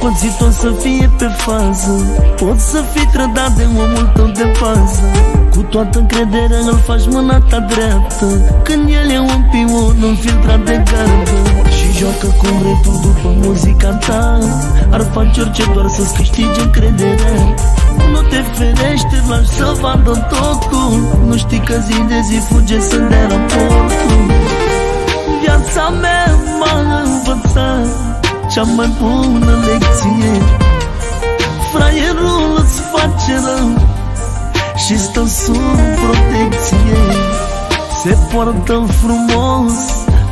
pățit o să fie pe fază. Poți să fii trădat de omul tău de bază. Cu toată încrederea îl faci mâna ta dreaptă, când el e un pion înfiltrat de gardă. Și joacă cum vrei tu după muzica ta, ar face orice doar să-ți câștige încrederea. Nu te ferește, lași să vadă totul. Nu știi că zi de zi fuge să-mi dea raportul. Viața mea m-a învățat cea mai bună lecție. Fraierul îți face rău și stă sub protecție. Se poartă frumos,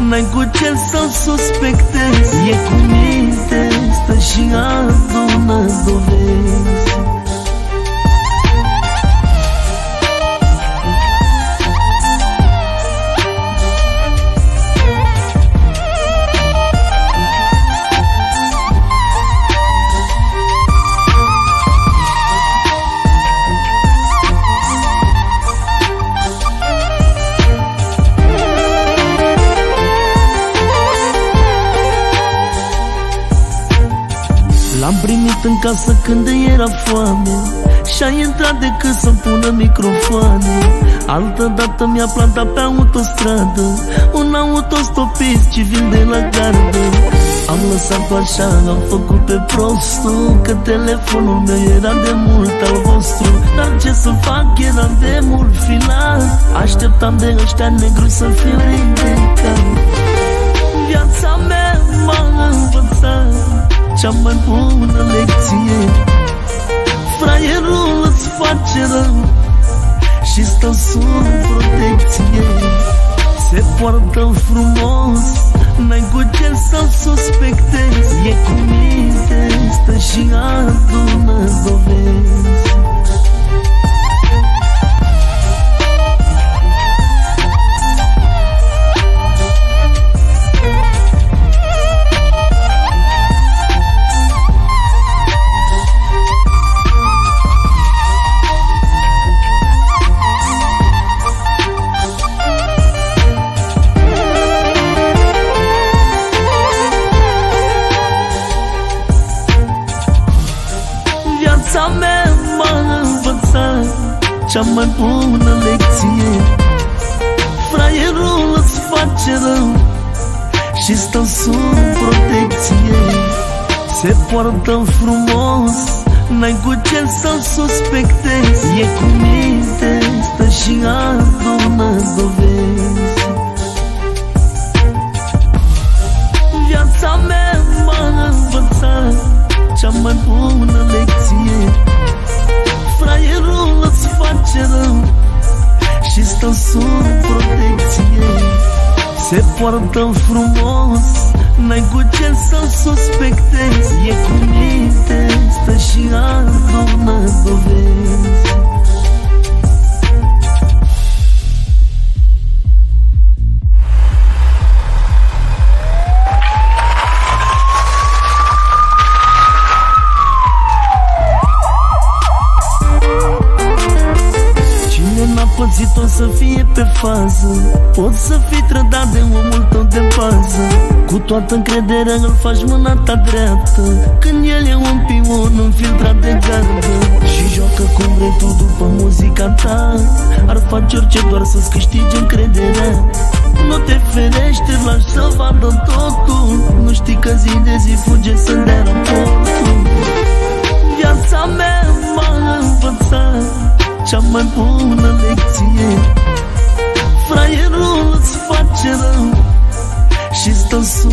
n-ai cu ce să-l suspectezi. E cu minte, stă și adună dovezi. L-am primit în casă când era foame și-a intrat decât să-mi pună microfoane. Altă dată mi-a plantat pe autostradă un autostopist civil de la gardă. Am lăsat-o așa, am făcut pe prostul, că telefonul meu era de mult al vostru. Dar ce să fac, era de mult filat, așteptam de ăștia negru să fiu ridicat. Viața mea m-a învățat cea mai bună lecție. Fraierul îți face rău și stă sub protecție. Se poartă frumos, n-ai cu ce să-l suspectezi. E cu minte, stă și adună dovezi. Viața mea m-a învățat cea mai bună lecție. Fraierul îți face rău și stă sub protecție. Se poartă frumos, n-ai cu ce să-l suspectezi. E cu minte, stă și adună dovezi. Viața mea m-a învățat cea mai bună lecție. Fraierul îți face rău și stă sub protecție. Se poartă frumos, n-ai cu ce să-l suspectezi. E cu minte, stă și adună dovezi. Pățit o să fie pe fază. Poți să fii trădat de omul tău de bază. Cu toată încrederea îl faci mâna ta dreaptă, când el e un pion înfiltrat de gardă. Și joacă cum vrei tu după muzica ta, ar face orice doar să-ți câștige încrederea. Nu te ferește, lași să vadă totul. Nu știi că zi de zi fuge să-mi dea raportul. Viața mea m-a învățat cea mai bună lecție. Fraierul îți face rău și stă sub